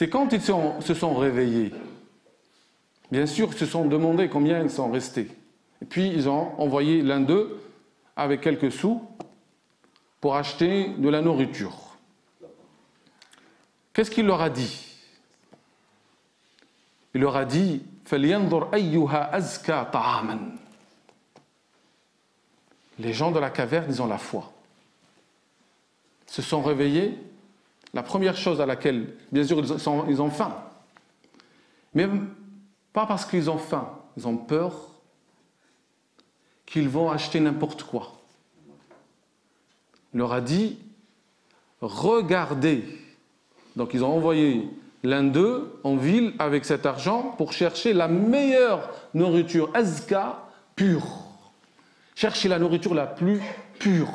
c'est quand ils se sont réveillés. Bien sûr, ils se sont demandé combien ils sont restés. Et puis, ils ont envoyé l'un d'eux avec quelques sous pour acheter de la nourriture. Qu'est-ce qu'il leur a dit? Il leur a dit فَلْيَنْظُرْ أَيُّهَا أَزْكَى طَعَامًا. Les gens de la caverne, ils ont la foi. Ils se sont réveillés. La première chose à laquelle, bien sûr, ils ont faim. Mais pas parce qu'ils ont faim, ils ont peur qu'ils vont acheter n'importe quoi. Il leur a dit, regardez. Donc ils ont envoyé l'un d'eux en ville avec cet argent pour chercher la meilleure nourriture, azka, pure. Chercher la nourriture la plus pure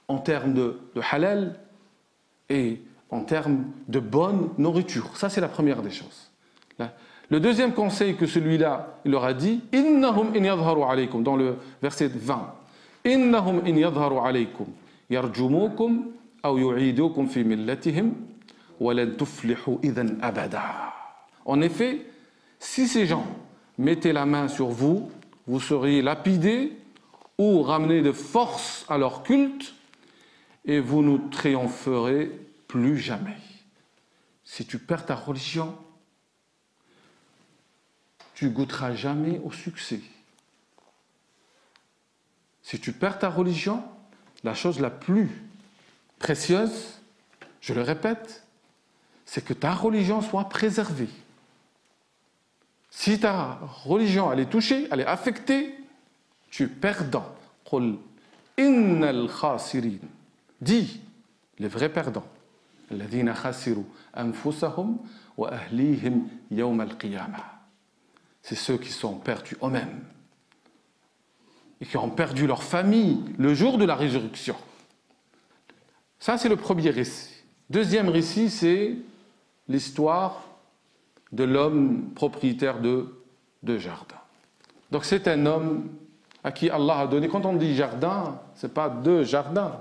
en termes de halal et en termes de bonne nourriture. Ça, c'est la première des choses. Le deuxième conseil que celui-là, il leur a dit, innahum in yadharu alaykum, dans le verset 20, innahum in yadharu alaykum yarjumukum aw yu'idukum fi millatihim wa lan tuflihu idhan abada. En effet, si ces gens mettaient la main sur vous, vous seriez lapidés ou ramenés de force à leur culte et vous ne triompherez plus jamais. Si tu perds ta religion, tu goûteras jamais au succès. Si tu perds ta religion, la chose la plus précieuse, je le répète, c'est que ta religion soit préservée. Si ta religion elle est touchée, elle est affectée, tu es perdant. Qul innal khasirin. Dis, les vrais perdants. Alladhina khasiru anfusahum wa ahlihim yawm al-qiyamah. C'est ceux qui sont perdus eux-mêmes et qui ont perdu leur famille le jour de la résurrection. Ça, c'est le premier récit. Deuxième récit, c'est l'histoire de l'homme propriétaire de jardin. Donc, c'est un homme à qui Allah a donné, quand on dit jardin, ce n'est pas deux jardins,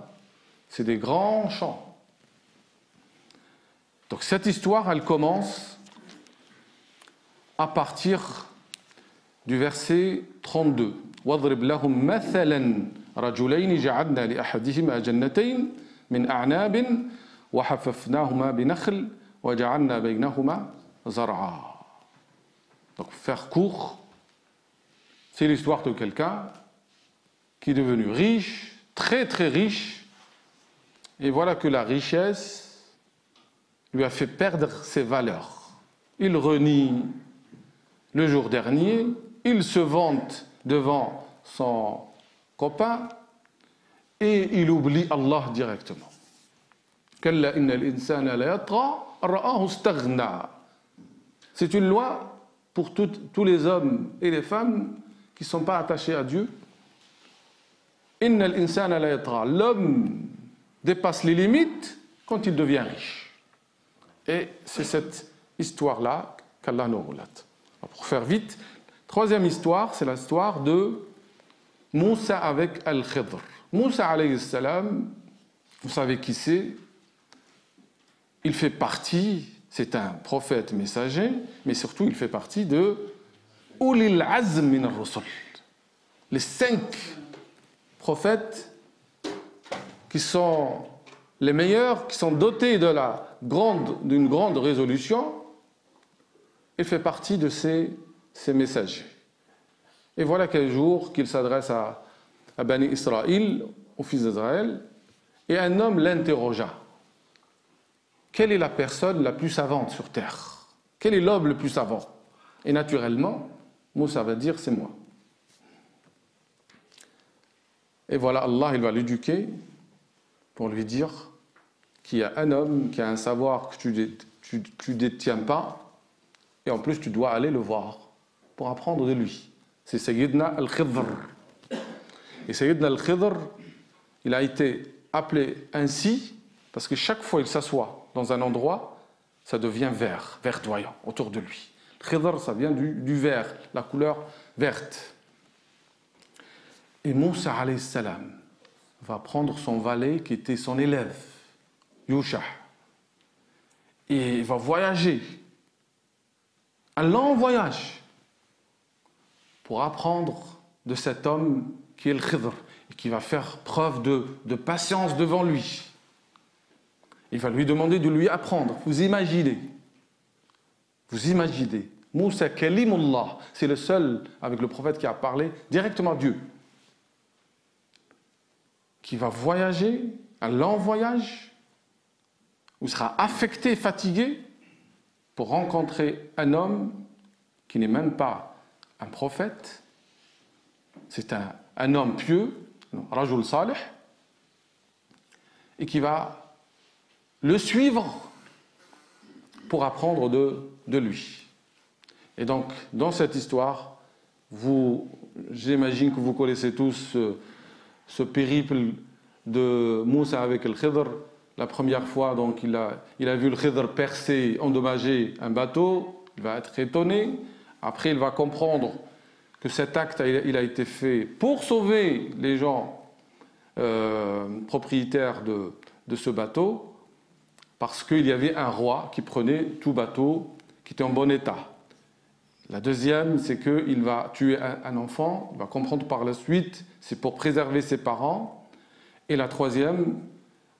c'est des grands champs. Donc, cette histoire, elle commence à partir du verset 32. واضرب لهم مثلا رجلين جعلنا لأحدهما جنتين من أعناب وحففناهما بنخل وجعلنا بينهما زرعا. Donc faire court, c'est l'histoire de quelqu'un qui est devenu riche, très très riche, et voilà que la richesse lui a fait perdre ses valeurs. Il renie le jour dernier, il se vante devant son copain et il oublie Allah directement. C'est une loi pour tous les hommes et les femmes qui ne sont pas attachés à Dieu. L'homme dépasse les limites quand il devient riche. Et c'est cette histoire-là qu'Allah nous relate. Pour faire vite, troisième histoire, c'est l'histoire de Moussa avec Al-Khidr. Moussa alayhi salam, vous savez qui c'est? Il fait partie, c'est un prophète messager, mais surtout il fait partie de Ulil Azm min ar-Rusul. Les 5 prophètes qui sont les meilleurs, qui sont dotés d'une grande résolution. Il fait partie de ces messagers. Et voilà qu'un jour qu'il s'adresse à Bani Israël, aux fils d'Israël, et un homme l'interrogea. Quelle est la personne la plus savante sur terre? Quel est l'homme le plus savant? Et naturellement, Moussa va dire, c'est moi. Et voilà, Allah, il va l'éduquer pour lui dire qu'il y a un homme qui a un savoir que tu détiens pas, et en plus, tu dois aller le voir pour apprendre de lui. C'est Sayyidina Al-Khidr. Et Sayyidina Al-Khidr, il a été appelé ainsi parce que chaque fois qu'il s'assoit dans un endroit, ça devient vert, verdoyant autour de lui. Khidr, ça vient du vert, la couleur verte. Et Moussa alayhi salam va prendre son valet qui était son élève, Yusha. Et il va voyager, un long voyage, pour apprendre de cet homme qui est le Khidr, et qui va faire preuve de patience devant lui. Il va lui demander de lui apprendre. Vous imaginez, Moussa Kalimullah, c'est le seul avec le prophète qui a parlé directement à Dieu, qui va voyager, un long voyage, où il sera affecté, fatigué, pour rencontrer un homme qui n'est même pas un prophète, c'est un homme pieux, Rajul Salih, et qui va le suivre pour apprendre de lui. Et donc, dans cette histoire, j'imagine que vous connaissez tous ce périple de Moussa avec le Khidr. La première fois, donc, il a vu le Khidr percer, endommager un bateau, il va être étonné. Après, il va comprendre que cet acte il a été fait pour sauver les gens propriétaires de ce bateau, parce qu'il y avait un roi qui prenait tout bateau qui était en bon état. La deuxième, c'est qu'il va tuer un enfant, il va comprendre par la suite, c'est pour préserver ses parents. Et la troisième,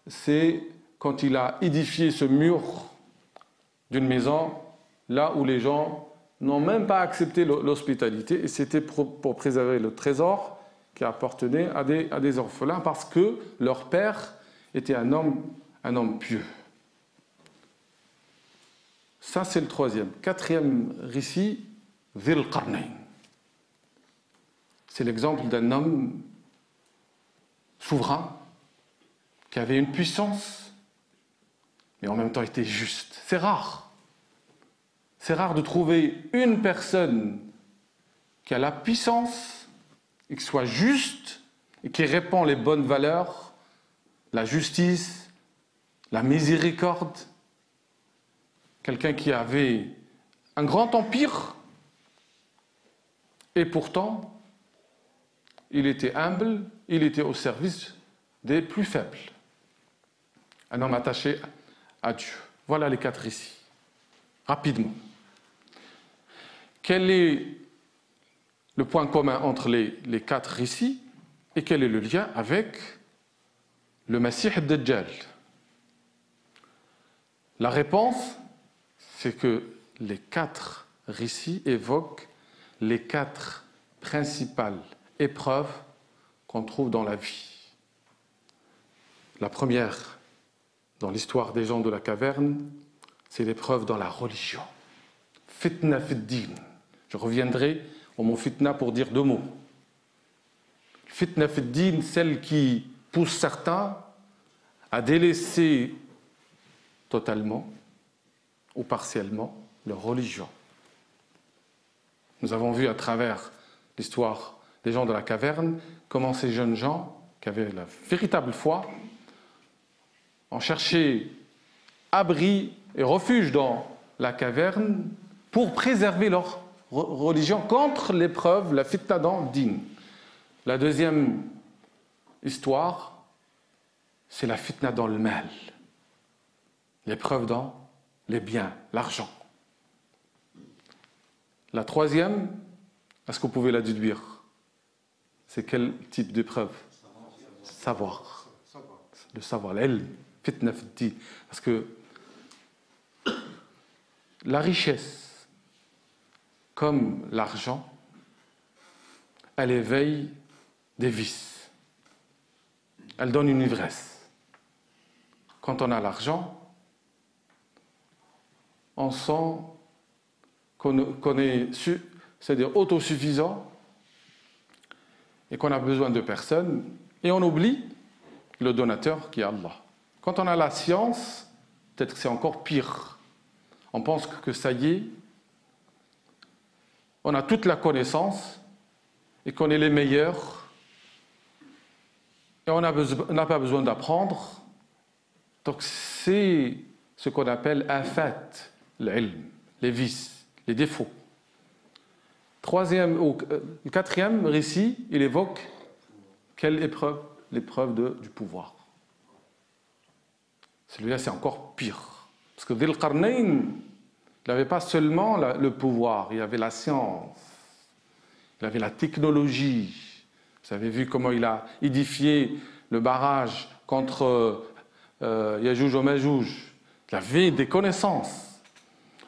c'est quand il a édifié ce mur d'une maison, là où les gens n'ont même pas accepté l'hospitalité, et c'était pour préserver le trésor qui appartenait à des orphelins, parce que leur père était un homme pieux. Ça, c'est le troisième. Quatrième récit, Dhil Qarnayn. C'est l'exemple d'un homme souverain qui avait une puissance, mais en même temps était juste. C'est rare. C'est rare de trouver une personne qui a la puissance et qui soit juste et qui répand les bonnes valeurs, la justice, la miséricorde. Quelqu'un qui avait un grand empire et pourtant il était humble, il était au service des plus faibles. Un homme attaché à Dieu. Voilà les 4 récits. Rapidement. Quel est le point commun entre les 4 récits et quel est le lien avec le Masih ad-Dajjal? La réponse, c'est que les 4 récits évoquent les 4 principales épreuves qu'on trouve dans la vie. La première, dans l'histoire des gens de la caverne, c'est l'épreuve dans la religion. Fitna fid din. Je reviendrai au mot fitna pour dire 2 mots. Fitna fid din, celle qui pousse certains à délaisser totalement ou partiellement leur religion. Nous avons vu à travers l'histoire des gens de la caverne comment ces jeunes gens qui avaient la véritable foi ont cherché abri et refuge dans la caverne pour préserver leur religion contre l'épreuve, la fitna dans le din. La deuxième histoire, c'est la fitna dans le mal, l'épreuve dans les biens, l'argent. La troisième, est-ce que vous pouvez la déduire? C'est quel type d'épreuve? Savoir. Le savoir, l'ilm, fitna fid-din. Parce que la richesse, comme l'argent, elle éveille des vices. Elle donne une ivresse. Quand on a l'argent, on sent qu'on est c'est-à-dire autosuffisant et qu'on a besoin de personne, et on oublie le donateur qui est Allah. Quand on a la science, peut-être que c'est encore pire. On pense que ça y est, on a toute la connaissance et qu'on est les meilleurs et on n'a pas besoin d'apprendre. Donc c'est ce qu'on appelle afat, l'ilm, les vices, les défauts. Le 4e récit, il évoque quelle épreuve? L'épreuve du pouvoir. Celui-là, c'est encore pire. Parce que Dhil Qarnayn, il n'avait pas seulement le pouvoir, il y avait la science, il avait la technologie. Vous avez vu comment il a édifié le barrage contre Yajouj ou Majouj. Il avait des connaissances.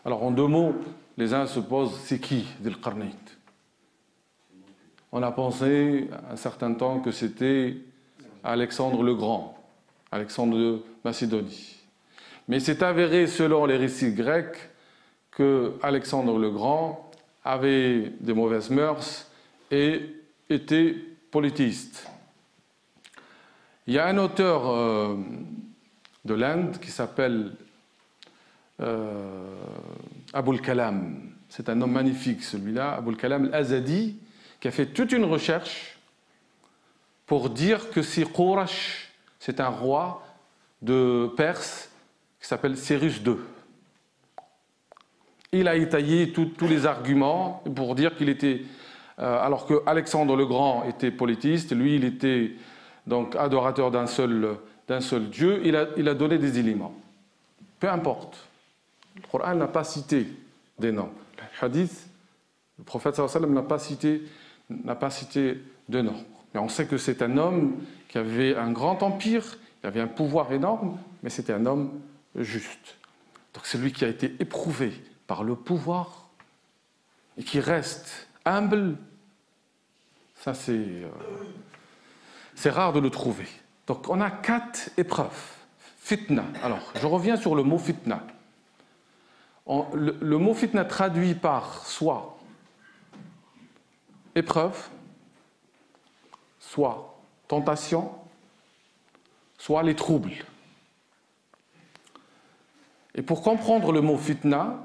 Alors en 2 mots, les uns se posent, c'est qui Dhil Qarnayn? On a pensé un certain temps que c'était Alexandre le Grand, Alexandre de Macédonie. Mais c'est avéré, selon les récits grecs, que Alexandre le Grand avait des mauvaises mœurs et était polythéiste. Il y a un auteur de l'Inde qui s'appelle Abul Kalam. C'est un homme magnifique, celui-là, Abul Kalam al-Azadi, qui a fait toute une recherche pour dire que si Qurash, c'est un roi de Perse qui s'appelle Cyrus II. Il a étayé tous les arguments pour dire qu'il était... alors que Alexandre le Grand était polythéiste, lui il était donc adorateur d'un seul Dieu, il a donné des éléments. Peu importe. Le Coran n'a pas cité des noms. Le hadith, le prophète sallallahu alayhi wa sallam n'a pas cité de noms. Mais on sait que c'est un homme qui avait un grand empire, il avait un pouvoir énorme, mais c'était un homme juste. Donc c'est lui qui a été éprouvé par le pouvoir et qui reste humble. Ça, c'est rare de le trouver. Donc on a 4 épreuves. Fitna. Alors, je reviens sur le mot fitna. Le mot fitna traduit par soit épreuve, soit tentation, soit les troubles. Et pour comprendre le mot fitna,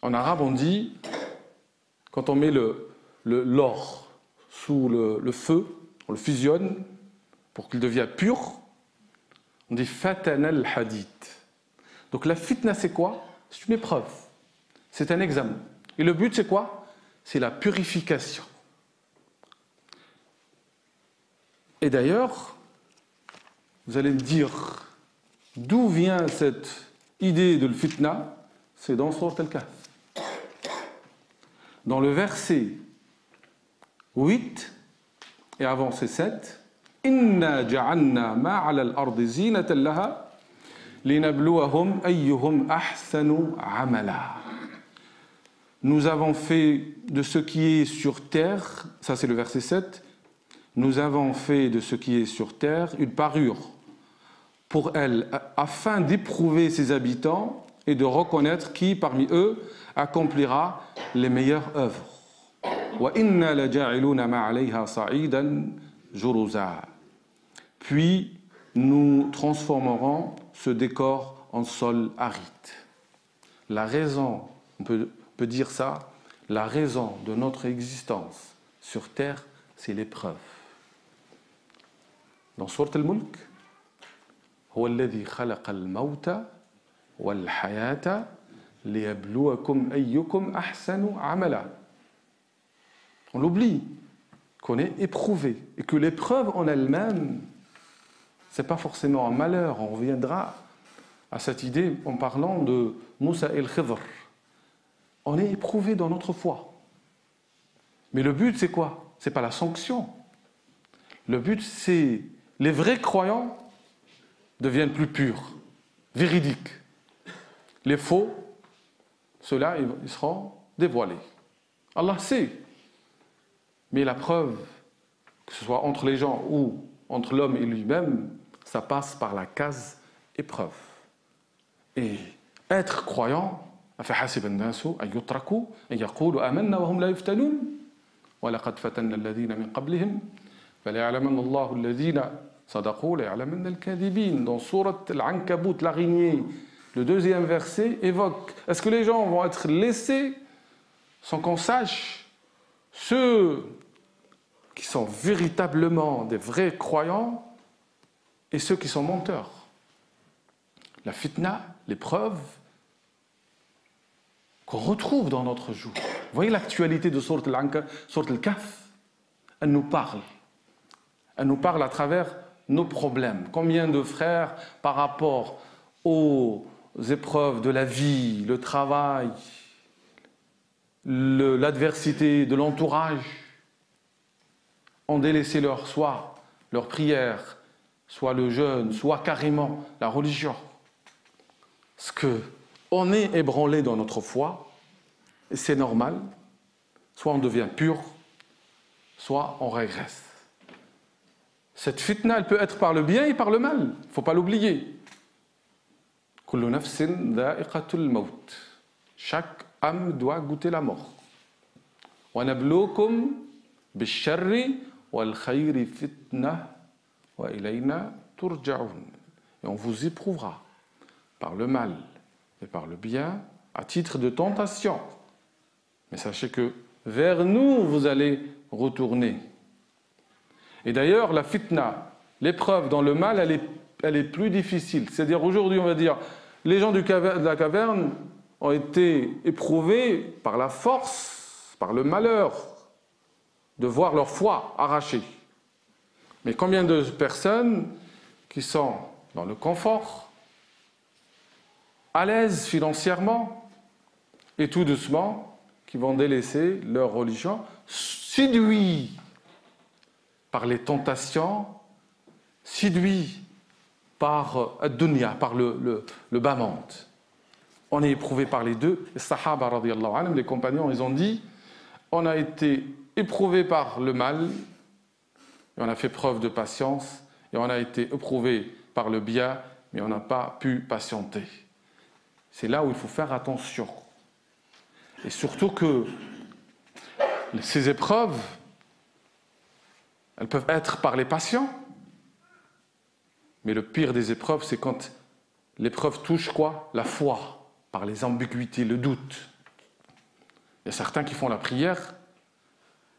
en arabe on dit, quand on met l'or sous le feu, on le fusionne pour qu'il devienne pur, on dit fatana al-hadid. Donc la fitna c'est quoi? C'est une épreuve, c'est un examen. Et le but c'est quoi? C'est la purification. Et d'ailleurs, vous allez me dire, d'où vient cette idée de le fitna? C'est dans Sourate Al-Kahf. Dans le verset 8, et avant c'est 7, Inna ja'alna ma'ala al-ardi zinatan laha linabluwahum ayyuhum ahsanu amala. Nous avons fait de ce qui est sur terre, ça c'est le verset 7, nous avons fait de ce qui est sur terre une parure pour elle, afin d'éprouver ses habitants et de reconnaître qui parmi eux accomplira les meilleures œuvres. Puis nous transformerons ce décor en sol aride. La raison, on peut dire ça, la raison de notre existence sur terre, c'est l'épreuve. Dans Sourate Al-Mulk, هو الذي خلق الموت والحياة ليبلوكم أيكم أحسن عملا. On l'oublie, qu'on est éprouvé et que l'épreuve en elle-même, c'est pas forcément un malheur. On reviendra à cette idée en parlant de Moussa et Khidr. On est éprouvé dans notre foi. Mais le but, c'est quoi? C'est pas la sanction. Le but, c'est les vrais croyants deviennent plus purs, véridiques. Les faux, ceux-là, ils seront dévoilés. Allah sait. Mais la preuve, que ce soit entre les gens ou entre l'homme et lui-même, ça passe par la case épreuve. Et être croyant, أفحسب الناس أن يتركوا أن يقولوا آمنا وهم لا يفتنون ولقد فتنا الذين من قبلهم فليعلمن الله الذين صدقوا وليعلمن الكاذبين. Dans sourate Al-Ankabut, l'araignée, le 2e verset évoque, est-ce que les gens vont être laissés sans qu'on sache ceux qui sont véritablement des vrais croyants et ceux qui sont menteurs? La fitna, l'épreuve qu'on retrouve dans notre jour. Vous voyez l'actualité de Sourate Al-Kahf? Elle nous parle. Elle nous parle à travers nos problèmes. Combien de frères, par rapport aux épreuves de la vie, le travail, l'adversité de l'entourage, ont délaissé leur prière, soit le jeûne, soit carrément la religion. Parce qu'on est ébranlé dans notre foi, et c'est normal, soit on devient pur, soit on régresse. Cette fitna, elle peut être par le bien et par le mal, il ne faut pas l'oublier. Kullu nafsin dha'iqatul maut. Chaque âme doit goûter la mort. Wa nabluukum bish-sharri wal khayri fitna wa ilayna turja'un. Et on vous éprouvera par le mal et par le bien à titre de tentation. Mais sachez que vers nous vous allez retourner. Et d'ailleurs, la fitna, l'épreuve dans le mal, elle est plus difficile. C'est-à-dire aujourd'hui, on va dire, les gens de la caverne ont été éprouvés par la force, par le malheur de voir leur foi arrachée. Mais combien de personnes qui sont dans le confort, à l'aise financièrement, et tout doucement, qui vont délaisser leur religion, séduits par les tentations, séduits par ad-dunya, par le bas monde. On est éprouvé par les deux. Les sahaba, radiyallahu anhum, les compagnons, ils ont dit, on a été éprouvé par le mal, et on a fait preuve de patience, et on a été éprouvé par le bien, mais on n'a pas pu patienter. C'est là où il faut faire attention. Et surtout que ces épreuves, elles peuvent être par les patients, mais le pire des épreuves, c'est quand l'épreuve touche quoi? La foi, par les ambiguïtés, le doute. Il y a certains qui font la prière,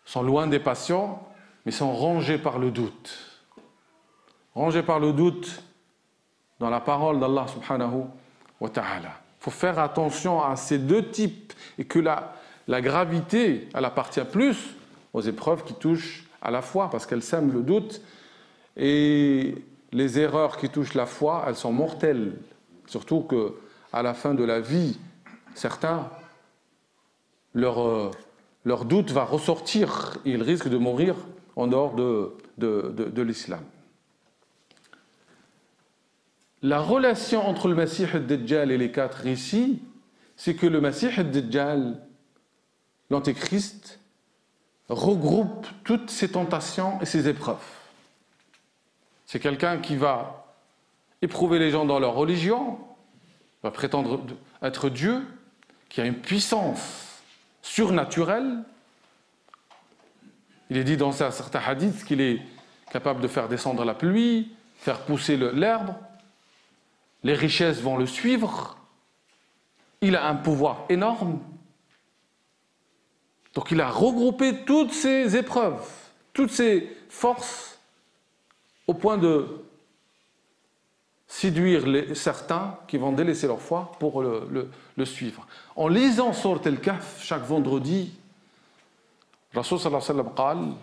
sont loin des patients, mais sont rongés par le doute. Rongés par le doute dans la parole d'Allah subhanahu wa ta'ala. Il faut faire attention à ces deux types et que la gravité, elle appartient plus aux épreuves qui touchent à la foi parce qu'elles sèment le doute et les erreurs qui touchent la foi, elles sont mortelles. Surtout qu'à la fin de la vie, certains, leur doute va ressortir et ils risquent de mourir en dehors de l'islam. La relation entre le Messie ad-Dajjal et les quatre récits, c'est que le Messie ad-Dajjal, l'Antéchrist, regroupe toutes ces tentations et ces épreuves. C'est quelqu'un qui va éprouver les gens dans leur religion, va prétendre être Dieu, qui a une puissance surnaturelle. Il est dit dans certains hadiths qu'il est capable de faire descendre la pluie, faire pousser l'herbe. Les richesses vont le suivre. Il a un pouvoir énorme. Donc il a regroupé toutes ces épreuves, toutes ces forces au point de séduire certains qui vont délaisser leur foi pour le suivre. En lisant Sourate Al-Kahf chaque vendredi, Rasul sallallahu alayhi wa sallam qal,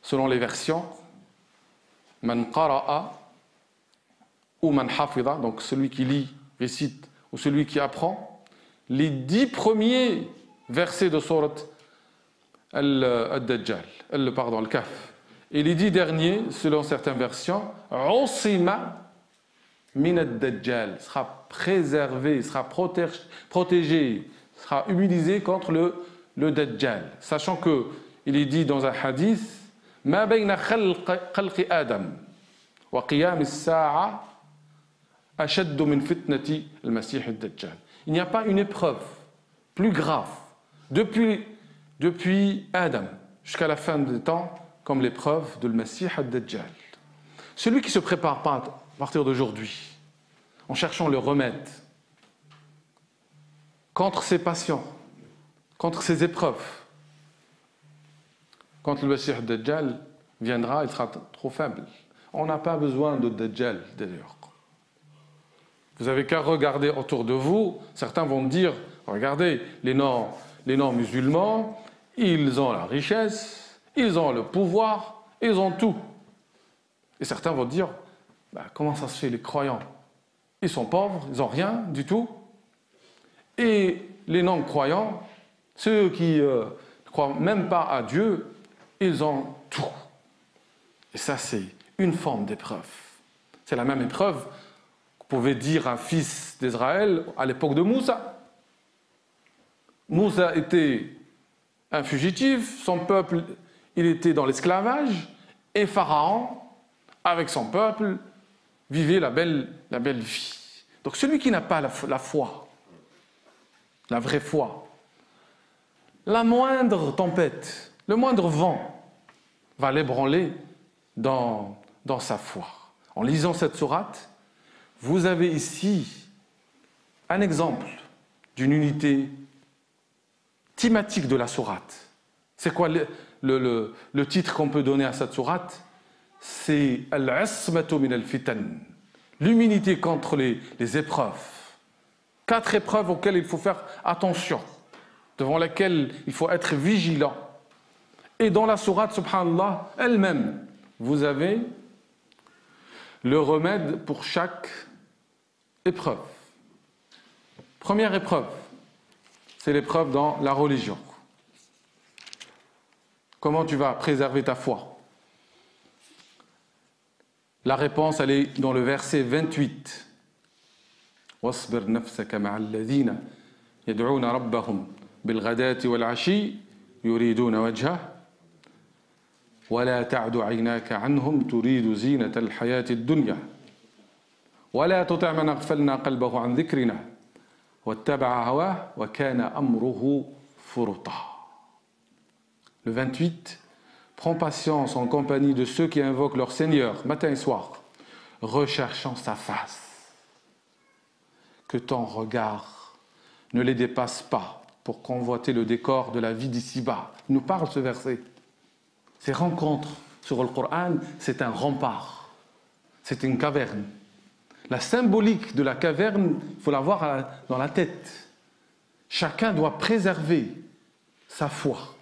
selon les versions, Man qara'a ou man hafidha, donc celui qui lit, récite, ou celui qui apprend, les 10 premiers versets de Sourate Al-Dajjal, Al-Kahf. Et les 10 derniers, selon certaines versions, Usima min ad-Dajjal, sera préservé, sera protégé, sera immunisé contre le Dajjal. Sachant qu'il est dit dans un hadith, Ma bayna khalqi Adam wa qiyam as-sa'a ashaddu min fitnati al-Masih ad-Dajjal. Il n'y a pas une épreuve plus grave depuis Adam jusqu'à la fin des temps comme l'épreuve de Masih ad-Dajjal. Celui qui ne se prépare pas à partir d'aujourd'hui en cherchant le remède contre ses passions, contre ses épreuves, quand le Masih ad-Dajjal viendra, il sera trop faible. On n'a pas besoin de Dajjal d'ailleurs. Vous n'avez qu'à regarder autour de vous. Certains vont dire, regardez, les non-musulmans, ils ont la richesse, ils ont le pouvoir, ils ont tout. Et certains vont dire, comment ça se fait, les croyants, ils sont pauvres, ils n'ont rien du tout. Et les non-croyants, ceux qui ne croient même pas à Dieu, ils ont tout. Et ça, c'est une forme d'épreuve. C'est la même épreuve que pouvait dire un fils d'Israël à l'époque de Moussa. Moussa était un fugitif, son peuple, il était dans l'esclavage, et Pharaon, avec son peuple, vivait la belle vie. Donc celui qui n'a pas la foi, la vraie foi, la moindre tempête, le moindre vent va l'ébranler dans sa foi. En lisant cette sourate, vous avez ici un exemple d'une unité thématique de la sourate. C'est quoi le titre qu'on peut donner à cette sourate? C'est Al-Asmatu min al-Fitan, l'immunité contre les épreuves. 4 épreuves auxquelles il faut faire attention, devant lesquelles il faut être vigilant. Et dans la sourate, subhanallah, elle-même, vous avez le remède pour chaque épreuve. Première épreuve, c'est l'épreuve dans la religion. Comment tu vas préserver ta foi? La réponse, elle est dans le verset 28. واصبر نفسك مع الذين يدعون ربهم بالغداة والعشي يريدون وجهه ولا تعد عيناك عنهم تريد زينة الحياة الدنيا ولا تطع من أغفلنا قلبه عن ذكرنا واتبع هواه وكان أمره فرطا. Le 28, prends patience en compagnie de ceux qui invoquent leur Seigneur matin et soir, recherchant sa face. Que ton regard ne les dépasse pas pour convoiter le décor de la vie d'ici-bas. Il nous parle ce verset. Ces rencontres sur le Coran, c'est un rempart, c'est une caverne. La symbolique de la caverne, il faut l'avoir dans la tête. Chacun doit préserver sa foi.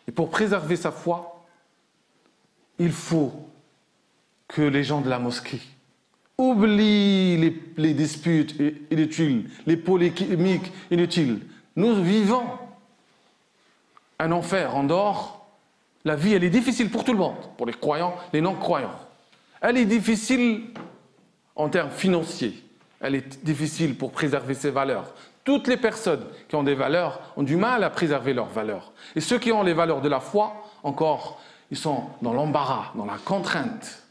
Et pour préserver sa foi, il faut que les gens de la mosquée oublient les disputes inutiles, les polémiques inutiles. Nous vivons un enfer en dehors. La vie, elle est difficile pour tout le monde, pour les croyants, les non-croyants. Elle est difficile en termes financiers. Elle est difficile pour préserver ses valeurs. Toutes les personnes qui ont des valeurs ont du mal à préserver leurs valeurs. Et ceux qui ont les valeurs de la foi, encore, ils sont dans l'embarras, dans la contrainte.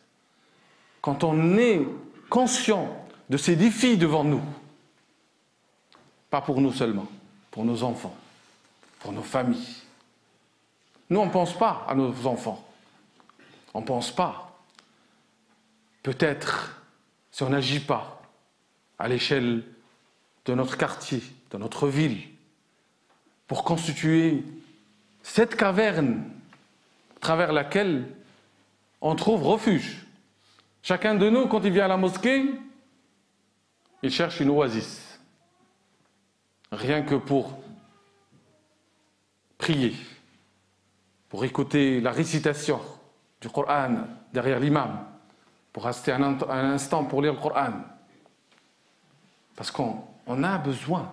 Quand on est conscient de ces défis devant nous, pas pour nous seulement, pour nos enfants, pour nos familles. Nous, on ne pense pas à nos enfants. On ne pense pas. Peut-être, si on n'agit pas à l'échelle de notre quartier, de notre ville, pour constituer cette caverne à travers laquelle on trouve refuge. Chacun de nous, quand il vient à la mosquée, il cherche une oasis. Rien que pour prier, pour écouter la récitation du Coran derrière l'imam, pour rester un instant pour lire le Coran. Parce qu'on a besoin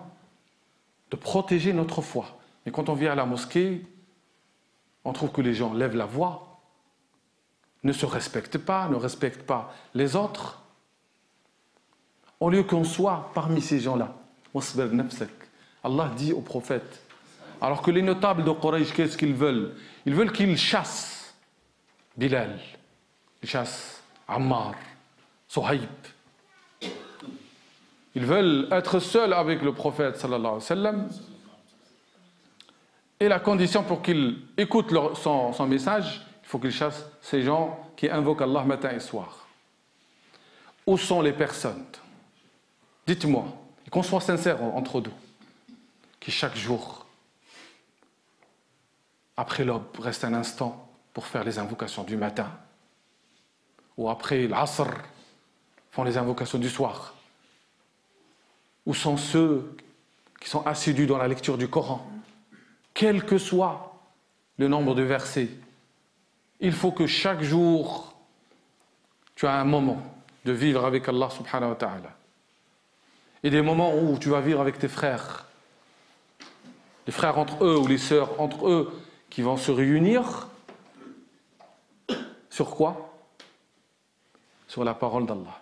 de protéger notre foi. Et quand on vient à la mosquée, on trouve que les gens lèvent la voix, ne se respectent pas, ne respectent pas les autres. Au lieu qu'on soit parmi ces gens-là, Allah dit au prophète, alors que les notables de Quraysh, qu'est-ce qu'ils veulent? Ils veulent qu'ils chassent Bilal, ils chassent Ammar, Suhaib. Ils veulent être seuls avec le prophète sallallahu alayhi wa sallam. Et la condition pour qu'ils écoutent son message, il faut qu'ils chassent ces gens qui invoquent Allah matin et soir. Où sont les personnes? Dites-moi, et qu'on soit sincères entre nous, qui chaque jour, après l'aube, restent un instant pour faire les invocations du matin, ou après l'asr, font les invocations du soir. Où sont ceux qui sont assidus dans la lecture du Coran? Quel que soit le nombre de versets, il faut que chaque jour, tu as un moment de vivre avec Allah subhanahu wa ta'ala. Et des moments où tu vas vivre avec tes frères. Les frères entre eux ou les sœurs entre eux qui vont se réunir. Sur quoi? Sur la parole d'Allah.